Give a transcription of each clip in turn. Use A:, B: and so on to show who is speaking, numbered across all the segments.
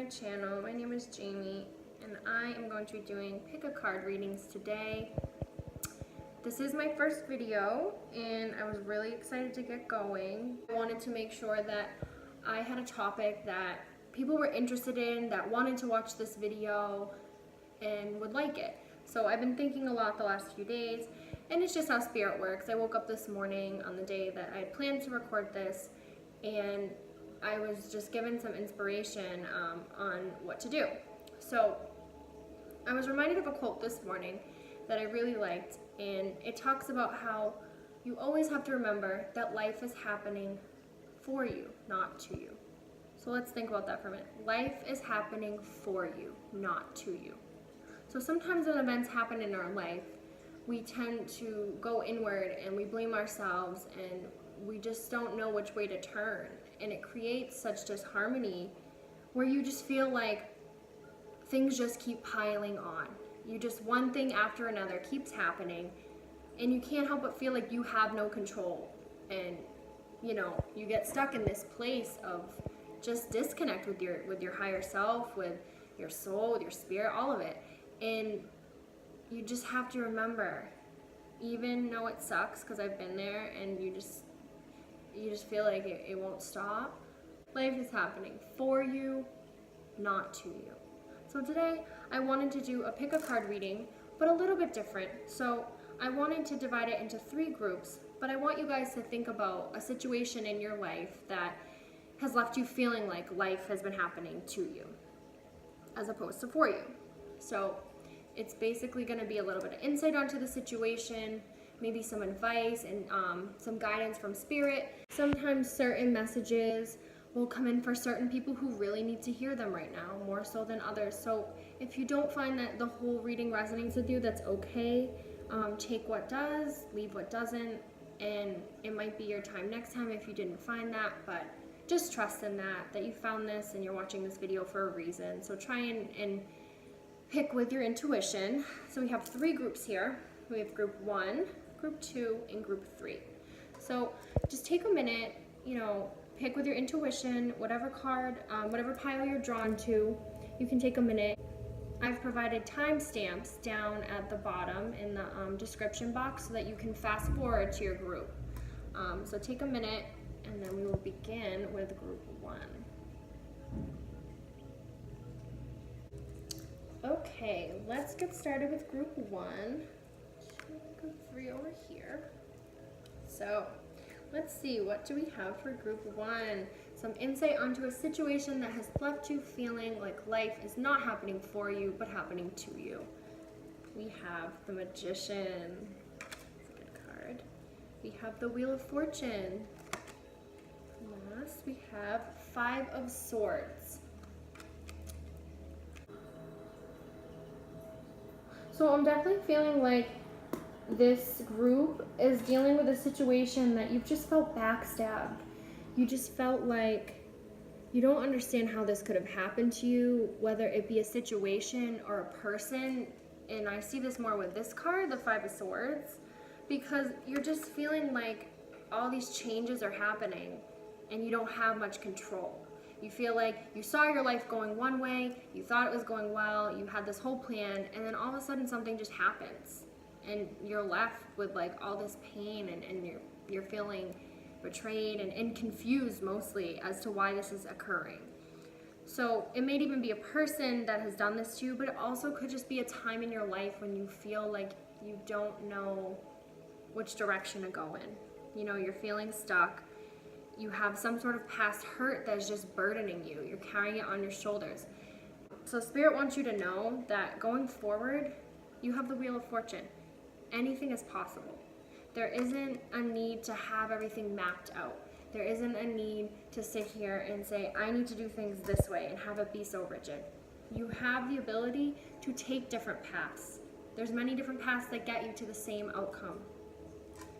A: channel. My name is Jamie and I am going to be doing pick a card readings today. This is my first video and I was really excited to get going. I wanted to make sure that I had a topic that people were interested in, that wanted to watch this video and would like it. So I've been thinking a lot the last few days, and it's just how spirit works. I woke up this morning on the day that I had planned to record this, and I was just given some inspiration on what to do. So I was reminded of a quote this morning that I really liked, and it talks about how you always have to remember that life is happening for you, not to you. So let's think about that for a minute. Life is happening for you, not to you. So sometimes when events happen in our life, we tend to go inward and we blame ourselves and we just don't know which way to turn. And it creates such disharmony where you just feel like things just keep piling on. One thing after another keeps happening and you can't help but feel like you have no control. And you get stuck in this place of just disconnect with your higher self, with your soul, with your spirit, all of it. And you just have to remember, even though it sucks, because I've been there, and you just feel like it won't stop. Life is happening for you, not to you. So today I wanted to do a pick a card reading, but a little bit different. So I wanted to divide it into 3 groups, but I want you guys to think about a situation in your life that has left you feeling like life has been happening to you, as opposed to for you. So it's basically going to be a little bit of insight onto the situation, maybe some advice and some guidance from spirit. Sometimes certain messages will come in for certain people who really need to hear them right now, more so than others. So if you don't find that the whole reading resonates with you, that's okay. Take what does, leave what doesn't, and it might be your time next time if you didn't find that, but just trust in that you found this and you're watching this video for a reason. So try and pick with your intuition. So we have 3 groups here. We have group 1, group 2, and group 3. So just take a minute, pick with your intuition, whatever card, whatever pile you're drawn to, you can take a minute. I've provided timestamps down at the bottom in the description box so that you can fast forward to your group. So take a minute and then we will begin with group 1. Okay, let's get started with group 1. Group 3 over here. So let's see, what do we have for group 1? Some insight onto a situation that has left you feeling like life is not happening for you, but happening to you. We have the Magician. That's a good card. We have the Wheel of Fortune. Last, we have 5 of Swords. So I'm definitely feeling like this group is dealing with a situation that you've just felt backstabbed. You just felt like you don't understand how this could have happened to you, whether it be a situation or a person. And I see this more with this card, the 5 of Swords, because you're just feeling like all these changes are happening and you don't have much control. You feel like you saw your life going one way, you thought it was going well, you had this whole plan, and then all of a sudden something just happens. And you're left with like all this pain and you're feeling betrayed and confused mostly as to why this is occurring. So it may even be a person that has done this to you, but it also could just be a time in your life when you feel like you don't know which direction to go in. You're feeling stuck. You have some sort of past hurt that is just burdening you. You're carrying it on your shoulders. So Spirit wants you to know that going forward, you have the Wheel of Fortune. Anything is possible. There isn't a need to have everything mapped out. There isn't a need to sit here and say, I need to do things this way and have it be so rigid. You have the ability to take different paths. There's many different paths that get you to the same outcome.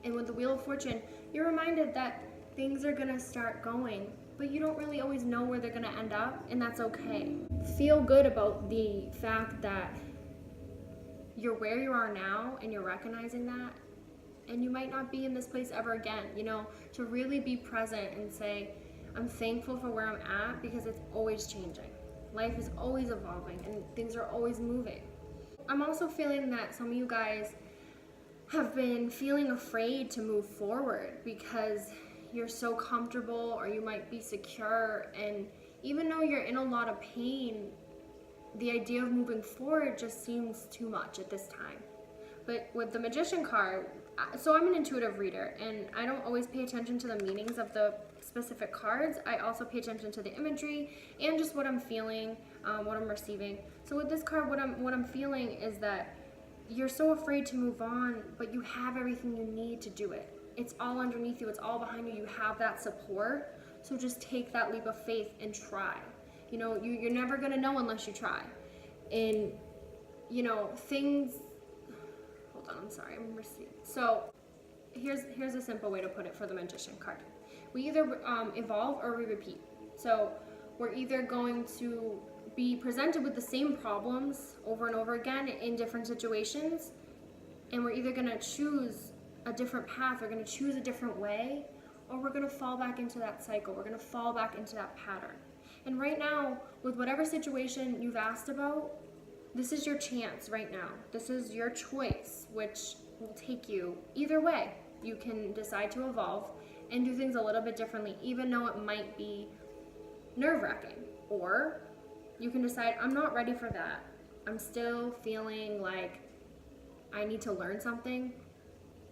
A: And with the Wheel of Fortune, you're reminded that things are gonna start going, but you don't really always know where they're gonna end up, and that's okay. Feel good about the fact that you're where you are now and you're recognizing that, and you might not be in this place ever again. To really be present and say, I'm thankful for where I'm at because it's always changing. Life is always evolving and things are always moving. I'm also feeling that some of you guys have been feeling afraid to move forward because you're so comfortable, or you might be secure, and even though you're in a lot of pain, the idea of moving forward just seems too much at this time. But with the Magician card, so I'm an intuitive reader, and I don't always pay attention to the meanings of the specific cards. I also pay attention to the imagery and just what I'm feeling, what I'm receiving. So with this card, what I'm feeling is that you're so afraid to move on, but you have everything you need to do it. It's all underneath you. It's all behind you. You have that support. So just take that leap of faith and try. You know, you're never going to know unless you try. And, you know, things... Hold on, I'm sorry. I'm receiving. So here's a simple way to put it for the Magician card. We either evolve or we repeat. So we're either going to be presented with the same problems over and over again in different situations, and we're either going to choose a different path, we're going to choose a different way, or we're going to fall back into that cycle. We're going to fall back into that pattern. And right now, with whatever situation you've asked about, this is your chance right now. This is your choice, which will take you either way. You can decide to evolve and do things a little bit differently, even though it might be nerve-wracking. Or you can decide, I'm not ready for that. I'm still feeling like I need to learn something.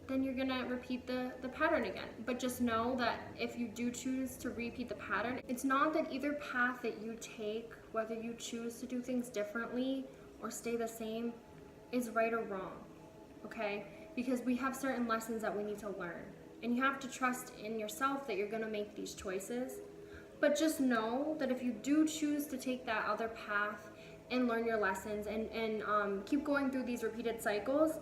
A: Then you're gonna repeat the pattern again. But just know that if you do choose to repeat the pattern, it's not that either path that you take, whether you choose to do things differently or stay the same, is right or wrong, okay? Because we have certain lessons that we need to learn. And you have to trust in yourself that you're gonna make these choices. But just know that if you do choose to take that other path and learn your lessons and keep going through these repeated cycles,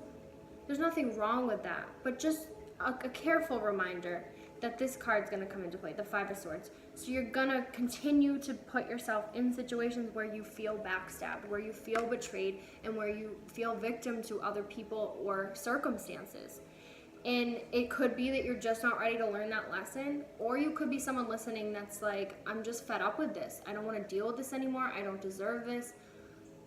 A: there's nothing wrong with that. But just a careful reminder that this card's gonna come into play, the Five of Swords. So you're gonna continue to put yourself in situations where you feel backstabbed, where you feel betrayed, and where you feel victim to other people or circumstances. And it could be that you're just not ready to learn that lesson, or you could be someone listening that's like, I'm just fed up with this. I don't want to deal with this anymore. I don't deserve this.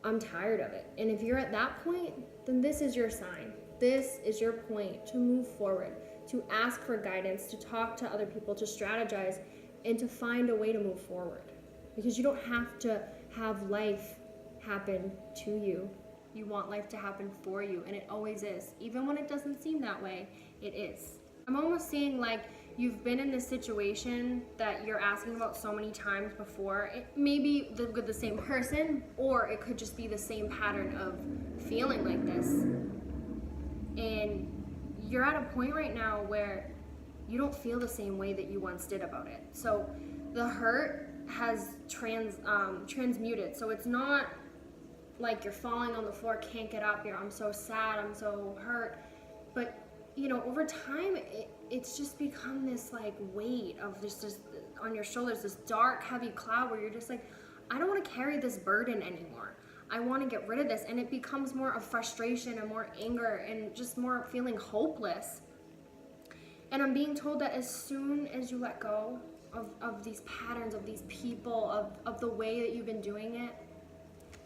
A: I'm tired of it. And if you're at that point, then this is your sign. This is your point to move forward, to ask for guidance, to talk to other people, to strategize, and to find a way to move forward. Because you don't have to have life happen to you. You want life to happen for you, and it always is. Even when it doesn't seem that way, it is. I'm almost seeing like you've been in this situation that you're asking about so many times before. It may be with the same person, or it could just be the same pattern of feeling like this. And you're at a point right now where you don't feel the same way that you once did about it. So the hurt has transmuted. So it's not like you're falling on the floor, can't get up, I'm so sad, I'm so hurt. But, you know, over time, it's just become this like weight of just on your shoulders, this dark, heavy cloud where you're just like, I don't want to carry this burden anymore. I want to get rid of this. And it becomes more of frustration and more anger and just more feeling hopeless. And I'm being told that as soon as you let go of these patterns, of these people, of the way that you've been doing it,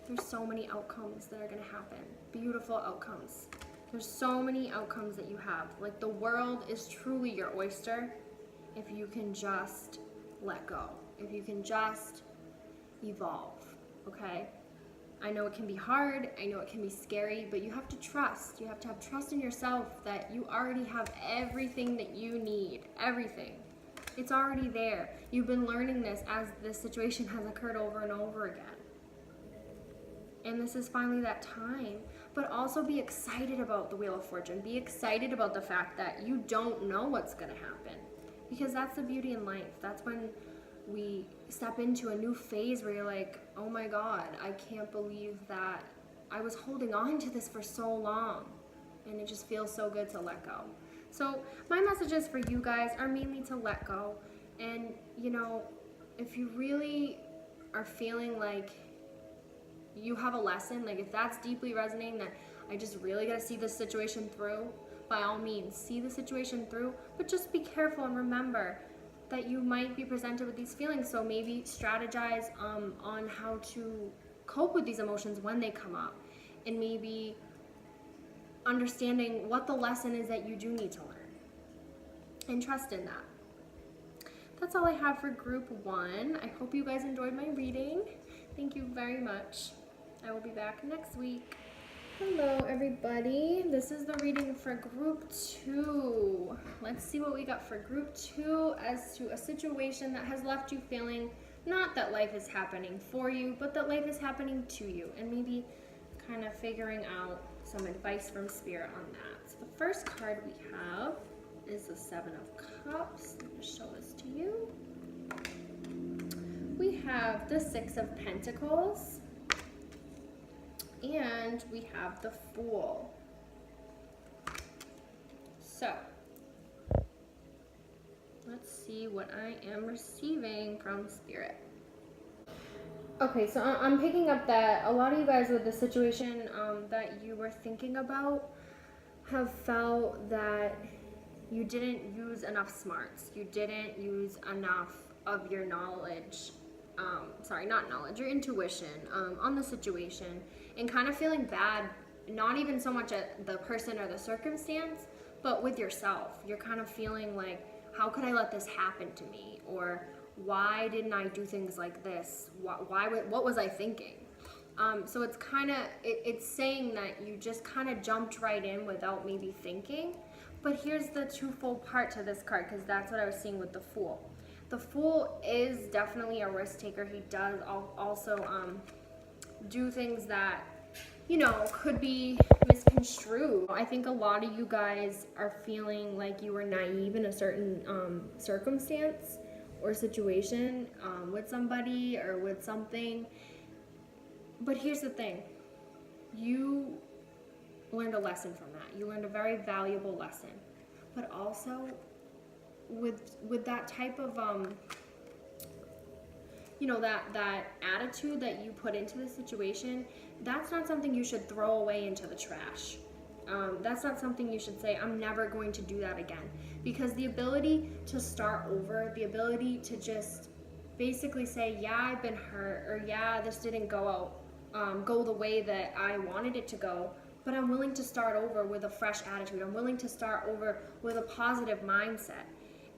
A: there's so many outcomes that are going to happen. Beautiful outcomes. There's so many outcomes that you have. Like, the world is truly your oyster if you can just let go. If you can just evolve, okay? I know it can be hard. I know it can be scary, but you have to trust. You have to have trust in yourself that you already have everything that you need. Everything. It's already there. You've been learning this as this situation has occurred over and over again. And this is finally that time. But also be excited about the Wheel of Fortune. Be excited about the fact that you don't know what's going to happen. Because that's the beauty in life. That's when we step into a new phase where you're like, oh my God, I can't believe that I was holding on to this for so long. And it just feels so good to let go. So my messages for you guys are mainly to let go. And, you know, if you really are feeling like you have a lesson, like if that's deeply resonating, that I just really got to see this situation through, by all means, see the situation through, but just be careful and remember that you might be presented with these feelings. So maybe strategize on how to cope with these emotions when they come up, and maybe understanding what the lesson is that you do need to learn, and trust in that. That's all I have for group 1. I hope you guys enjoyed my reading. Thank you very much. I will be back next week. Hello everybody, this is the reading for group 2. Let's see what we got for group 2 as to a situation that has left you feeling not that life is happening for you, but that life is happening to you, and maybe kind of figuring out some advice from Spirit on that. So the first card we have is the 7 of Cups. Let me show this to you. We have the 6 of Pentacles, and we have the Fool. So let's see what I am receiving from Spirit. Okay, so I'm picking up that a lot of you guys with the situation that you were thinking about have felt that you didn't use enough smarts. You didn't use enough of your knowledge, not knowledge, your intuition on the situation, and kind of feeling bad, not even so much at the person or the circumstance, but with yourself. You're kind of feeling like, how could I let this happen to me? Or why didn't I do things like this? What was I thinking? So it's kind of, it's saying that you just kind of jumped right in without maybe thinking. But here's the twofold part to this card, because that's what I was seeing with the Fool. The Fool is definitely a risk taker. He does also do things that, you know, could be misconstrued. I think a lot of you guys are feeling like you were naive in a certain circumstance or situation with somebody or with something. But here's the thing. You learned a lesson from that. You learned a very valuable lesson. But also, with that type of you know, that attitude that you put into the situation, that's not something you should throw away into the trash. That's not something you should say, I'm never going to do that again. Because the ability to start over, the ability to just basically say, yeah, I've been hurt, or yeah, this didn't go the way that I wanted it to go, but I'm willing to start over with a fresh attitude. I'm willing to start over with a positive mindset.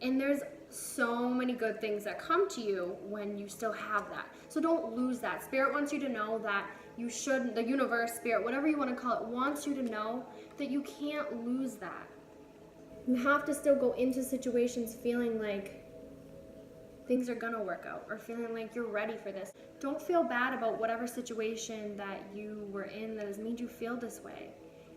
A: And there's so many good things that come to you when you still have that. So don't lose that. Spirit wants you to know that you shouldn't, the universe, Spirit, whatever you want to call it, wants you to know that you can't lose that. You have to still go into situations feeling like things are gonna work out, or feeling like you're ready for this. Don't feel bad about whatever situation that you were in that has made you feel this way.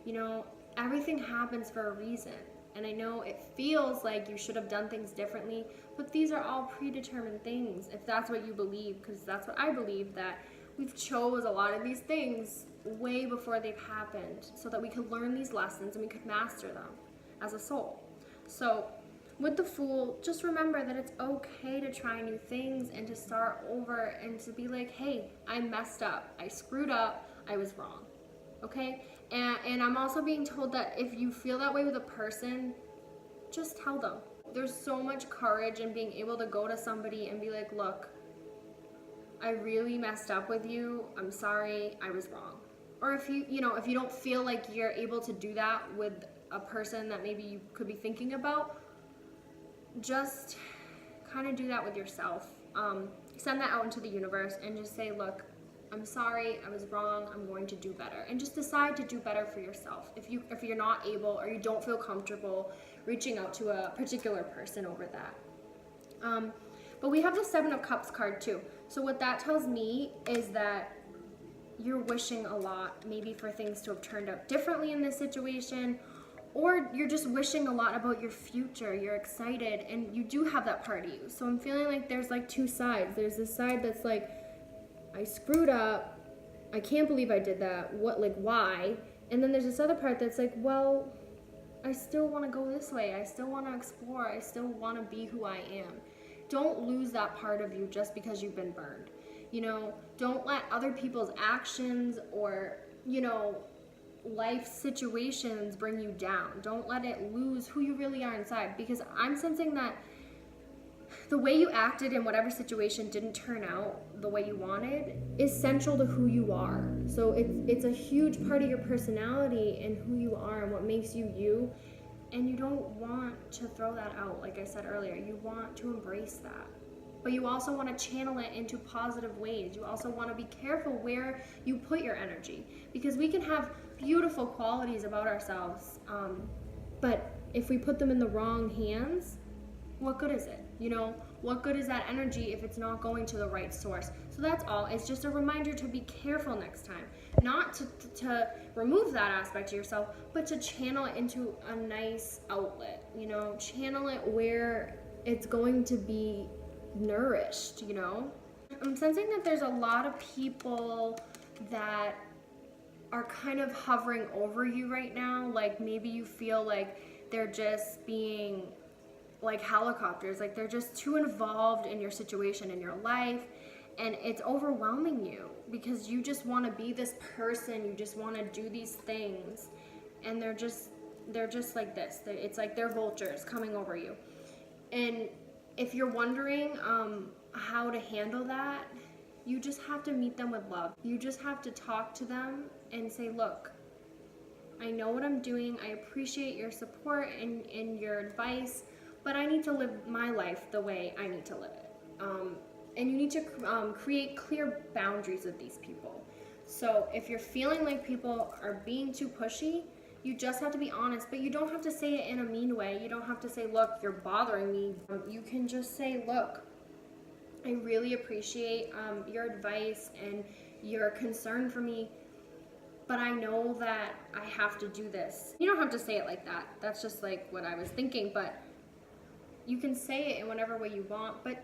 A: You know, everything happens for a reason. And I know it feels like you should have done things differently, but these are all predetermined things, if that's what you believe, because that's what I believe, that we've chose a lot of these things way before they've happened so that we could learn these lessons and we could master them as a soul. So with the Fool, just remember that it's okay to try new things and to start over and to be like, hey, I messed up, I screwed up, I was wrong, okay? And I'm also being told that if you feel that way with a person, just tell them. There's so much courage in being able to go to somebody and be like, look, I really messed up with you, I'm sorry, I was wrong. Or if you know, if you don't feel like you're able to do that with a person that maybe you could be thinking about, just kind of do that with yourself. Send that out into the universe and just say, look, I'm sorry, I was wrong, I'm going to do better. And just decide to do better for yourself. If you're not able or you don't feel comfortable reaching out to a particular person over that. But we have the 7 of Cups card too. So what that tells me is that you're wishing a lot, maybe for things to have turned out differently in this situation, or you're just wishing a lot about your future. You're excited and you do have that part of you. So I'm feeling like there's like two sides. There's this side that's like, I screwed up, I can't believe I did that, why? And then there's this other part that's like, well, I still want to go this way, I still want to explore, I still want to be who I am. Don't lose that part of you just because you've been burned. You know, don't let other people's actions or, you know, life situations bring you down. Don't let it lose who you really are inside, because I'm sensing that the way you acted in whatever situation didn't turn out the way you wanted is central to who you are. So it's a huge part of your personality and who you are and what makes you you. And you don't want to throw that out, like I said earlier. You want to embrace that. But you also want to channel it into positive ways. You also want to be careful where you put your energy. Because we can have beautiful qualities about ourselves, but if we put them in the wrong hands, what good is it? You know, what good is that energy if it's not going to the right source? So that's all. It's just a reminder to be careful next time. Not to remove that aspect of yourself, but to channel it into a nice outlet. You know, channel it where it's going to be nourished, you know? I'm sensing that there's a lot of people that are kind of hovering over you right now. Like maybe you feel like they're just being like helicopters, like they're just too involved in your situation, in your life, and it's overwhelming you because you just want to be this person, you just want to do these things, and they're just like this. It's like they're vultures coming over you. And if you're wondering how to handle that, you just have to meet them with love. You just have to talk to them and say, look, I know what I'm doing, I appreciate your support and your advice, but I need to live my life the way I need to live it. And you need to create clear boundaries with these people. So if you're feeling like people are being too pushy, you just have to be honest, but you don't have to say it in a mean way. You don't have to say, look, you're bothering me. You can just say, look, I really appreciate your advice and your concern for me, but I know that I have to do this. You don't have to say it like that. That's just like what I was thinking, but you can say it in whatever way you want, but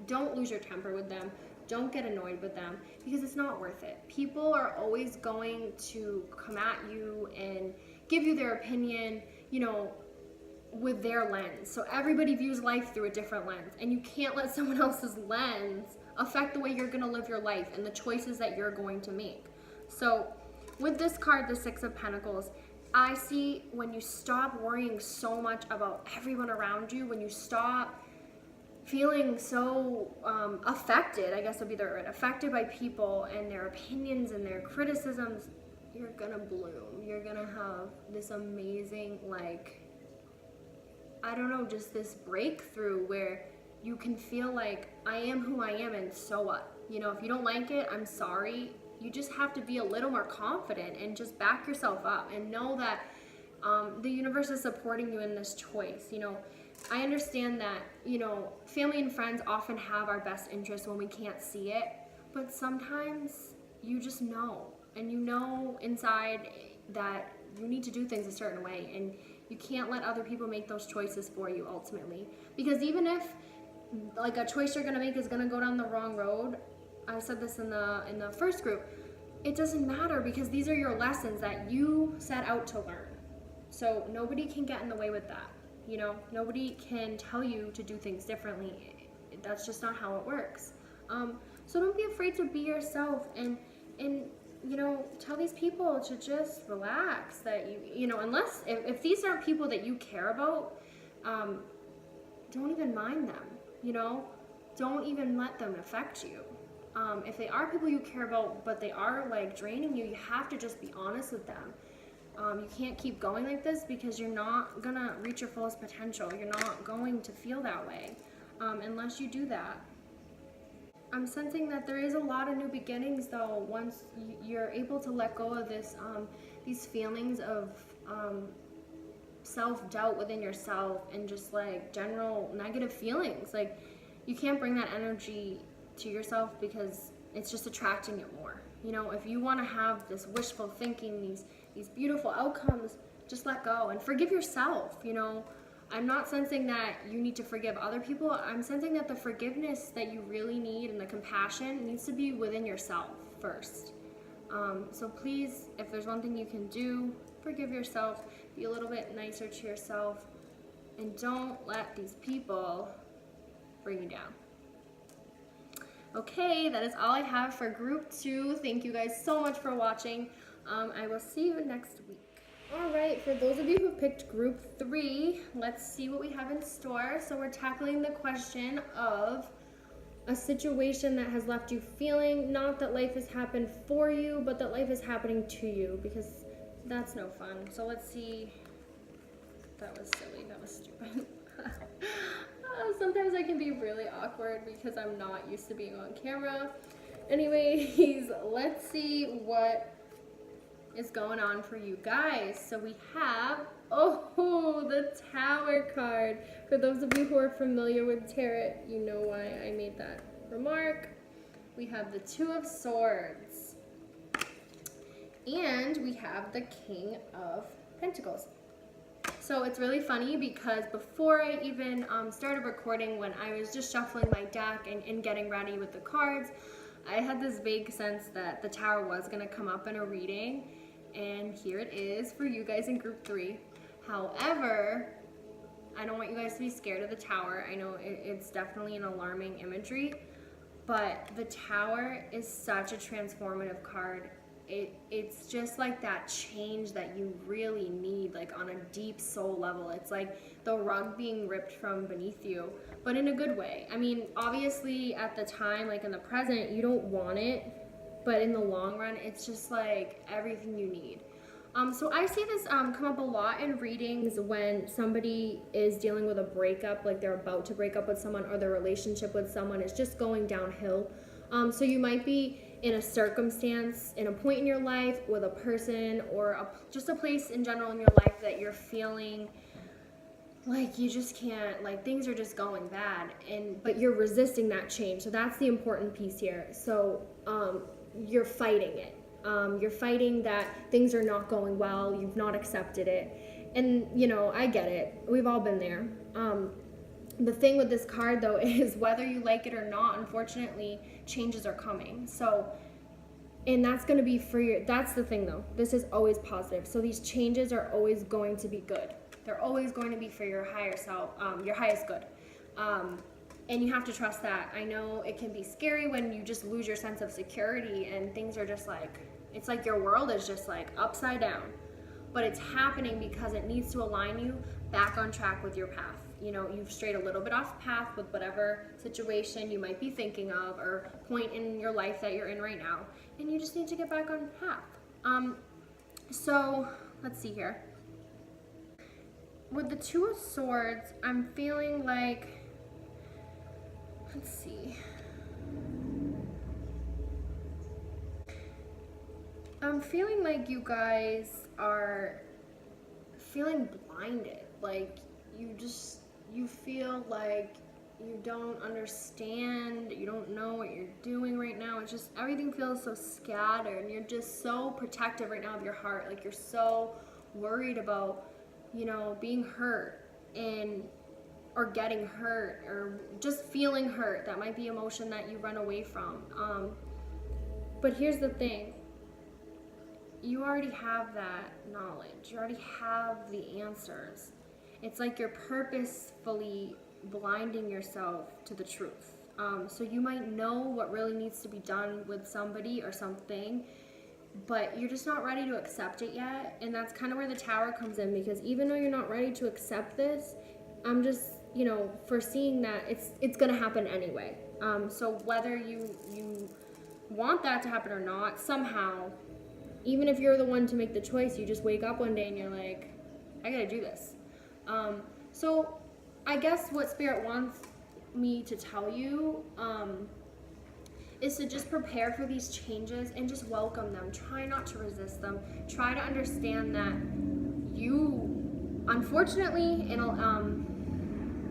A: don't lose your temper with them. Don't get annoyed with them because it's not worth it. People are always going to come at you and give you their opinion, you know, with their lens. So everybody views life through a different lens, and you can't let someone else's lens affect the way you're going to live your life and the choices that you're going to make. So with this card, the Six of Pentacles, I see when you stop worrying so much about everyone around you, when you stop feeling so affected, I guess would be the word, affected by people and their opinions and their criticisms, you're gonna bloom. You're gonna have this amazing, like, I don't know, just this breakthrough where you can feel like, I am who I am and so what? You know, if you don't like it, I'm sorry. You just have to be a little more confident and just back yourself up and know that the universe is supporting you in this choice. You know, I understand that, you know, family and friends often have our best interests when we can't see it, but sometimes you just know, and you know inside that you need to do things a certain way, and you can't let other people make those choices for you ultimately. Because even if like a choice you're gonna make is gonna go down the wrong road, I said this in the first group, it doesn't matter because these are your lessons that you set out to learn. So nobody can get in the way with that. You know, nobody can tell you to do things differently. That's just not how it works. So don't be afraid to be yourself and you know, tell these people to just relax. That you know, unless if these aren't people that you care about, don't even mind them. You know, don't even let them affect you. If they are people you care about, but they are like draining you, you have to just be honest with them. You can't keep going like this because you're not gonna reach your fullest potential. You're not going to feel that way unless you do that. I'm sensing that there is a lot of new beginnings though once you're able to let go of this, these feelings of self-doubt within yourself and just like general negative feelings. Like you can't bring that energy to yourself because it's just attracting it more. You know, if you want to have this wishful thinking, these beautiful outcomes, just let go and forgive yourself. You know, I'm not sensing that you need to forgive other people. I'm sensing that the forgiveness that you really need and the compassion needs to be within yourself first. So please, if there's one thing you can do, forgive yourself, be a little bit nicer to yourself, and don't let these people bring you down. Okay, that is all I have for group 2. Thank you guys so much for watching. I will see you next week. All right, for those of you who picked group 3, let's see what we have in store. So we're tackling the question of a situation that has left you feeling not that life has happened for you, but that life is happening to you, because that's no fun. So let's see. That was silly. That was stupid. Sometimes I can be really awkward because I'm not used to being on camera. Anyways, let's see what is going on for you guys. So we have, the Tower card. For those of you who are familiar with tarot, you know why I made that remark. We have the Two of Swords. And we have the King of Pentacles. So it's really funny because before I even started recording, when I was just shuffling my deck and getting ready with the cards, I had this vague sense that the Tower was going to come up in a reading, and here it is for you guys in group 3. However, I don't want you guys to be scared of the Tower. I know it's definitely an alarming imagery, but the Tower is such a transformative card. It's just like that change that you really need, like on a deep soul level. It's like the rug being ripped from beneath you, but in a good way. I mean, obviously at the time, like in the present, you don't want it, but in the long run, it's just like everything you need. So I see this come up a lot in readings when somebody is dealing with a breakup, like they're about to break up with someone, or their relationship with someone is just going downhill. So you might be in a circumstance, in a point in your life with a person, or just a place in general in your life that you're feeling like you just can't, like things are just going bad, but you're resisting that change. So that's the important piece here. So you're fighting it. You're fighting that things are not going well, you've not accepted it. And you know, I get it. We've all been there. The thing with this card though is whether you like it or not, unfortunately, changes are coming. So, and that's going to be for your, that's the thing though. This is always positive. So these changes are always going to be good. They're always going to be for your higher self, your highest good. And you have to trust that. I know it can be scary when you just lose your sense of security and things are just like, it's like your world is just like upside down. But it's happening because it needs to align you back on track with your path. You know, you've strayed a little bit off path with whatever situation you might be thinking of or point in your life that you're in right now. And you just need to get back on path. So let's see here. With the Two of Swords, I'm feeling like, let's see. I'm feeling like you guys are feeling blinded. Like you feel like you don't understand, you don't know what you're doing right now. It's just, everything feels so scattered, and you're just so protective right now of your heart. Like you're so worried about, you know, being hurt or getting hurt or just feeling hurt. That might be emotion that you run away from. But here's the thing. You already have that knowledge. You already have the answers. It's like you're purposefully blinding yourself to the truth. So you might know what really needs to be done with somebody or something, but you're just not ready to accept it yet. And that's kind of where the Tower comes in, because even though you're not ready to accept this, I'm just, you know, foreseeing that it's going to happen anyway. So whether you want that to happen or not, somehow, even if you're the one to make the choice, you just wake up one day and you're like, I gotta do this. So I guess what Spirit wants me to tell you is to just prepare for these changes and just welcome them. Try not to resist them. Try to understand that you, unfortunately,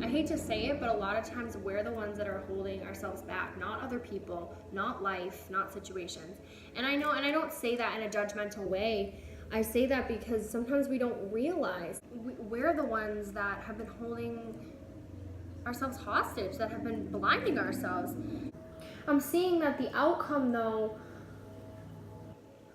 A: I hate to say it, but a lot of times we're the ones that are holding ourselves back, not other people, not life, not situations. And I know, and I don't say that in a judgmental way. I say that because sometimes we don't realize we're the ones that have been holding ourselves hostage, that have been blinding ourselves. I'm seeing that the outcome, though,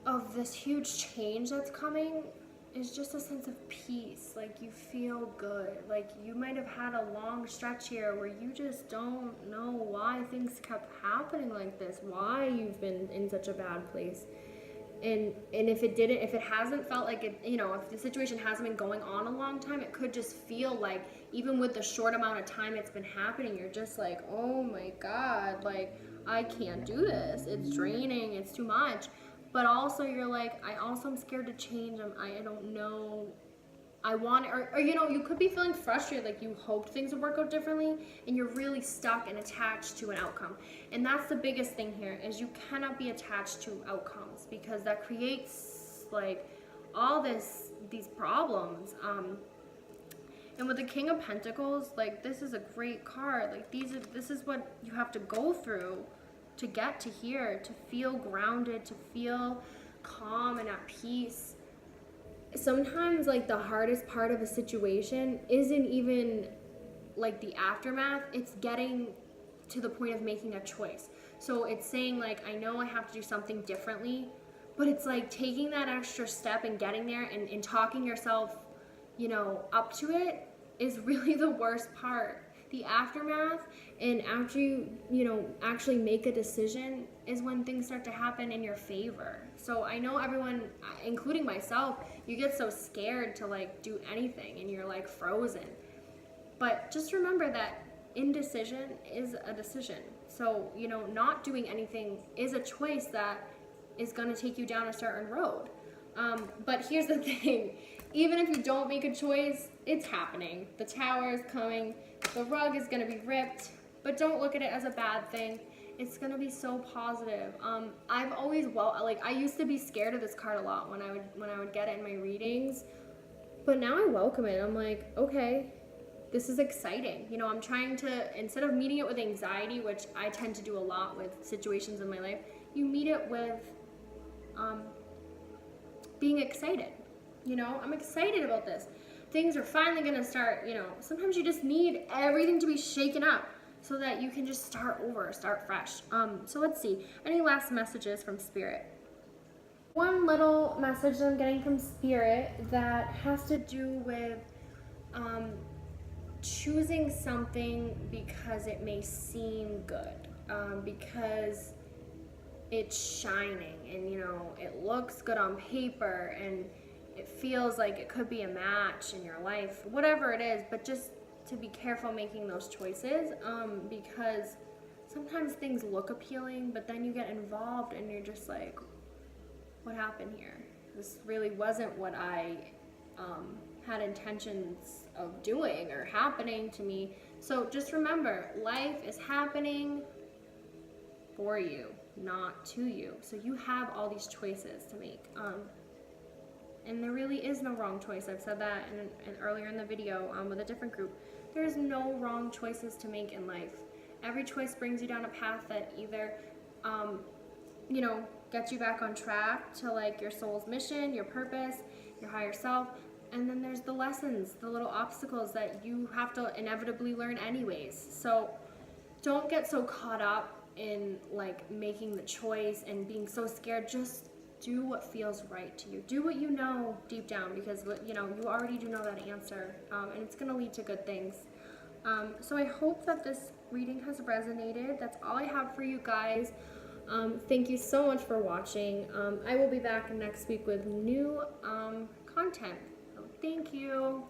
A: of this huge change that's coming is just a sense of peace. Like you feel good. Like you might have had a long stretch here where you just don't know why things kept happening like this, why you've been in such a bad place. And if it hasn't felt like it, you know, if the situation hasn't been going on a long time, it could just feel like, even with the short amount of time it's been happening, you're just like, oh my God, like, I can't do this. It's draining. It's too much. But also you're like, I also am scared to change. I don't know. I want it, or you know, you could be feeling frustrated, like you hoped things would work out differently, and you're really stuck and attached to an outcome. And that's the biggest thing here, is you cannot be attached to outcomes, because that creates like all these problems. And with the King of Pentacles, like, this is a great card. Like, this is what you have to go through to get to here, to feel grounded, to feel calm and at peace. Sometimes, like, the hardest part of a situation isn't even like the aftermath, it's getting to the point of making a choice. So it's saying, like, I know I have to do something differently, but it's like taking that extra step and getting there, and talking yourself, you know, up to it is really the worst part. The aftermath, and after you know, actually make a decision, is when things start to happen in your favor. So I know everyone, including myself, you get so scared to like do anything and you're like frozen. But just remember that indecision is a decision. So, you know, not doing anything is a choice that is going to take you down a certain road. But here's the thing, even if you don't make a choice, it's happening. The tower is coming, the rug is going to be ripped, but don't look at it as a bad thing. It's going to be so positive. I've always, I used to be scared of this card a lot when I would get it in my readings, but now I welcome it. I'm like, okay, this is exciting. You know, I'm trying to, instead of meeting it with anxiety, which I tend to do a lot with situations in my life, you meet it with being excited. You know, I'm excited about this. Things are finally going to start, you know, sometimes you just need everything to be shaken up so that you can just start over, start fresh. So let's see, any last messages from Spirit? One little message that I'm getting from Spirit that has to do with choosing something because it may seem good, because it's shining and, you know, it looks good on paper and it feels like it could be a match in your life, whatever it is. But just to be careful making those choices, because sometimes things look appealing, but then you get involved and you're just like, what happened here? This really wasn't what I had intentions of doing or happening to me. So just remember, life is happening for you, not to you. So you have all these choices to make. And there really is no wrong choice. I've said that earlier in the video with a different group. There's no wrong choices to make in life. Every choice brings you down a path that either, you know, gets you back on track to like your soul's mission, your purpose, your higher self. And then there's the lessons, the little obstacles that you have to inevitably learn anyways. So don't get so caught up in like making the choice and being so scared. Just do what feels right to you. Do what you know deep down, because you know, you already do know that answer, and it's going to lead to good things. So I hope that this reading has resonated. That's all I have for you guys. Thank you so much for watching. I will be back next week with new content. So thank you.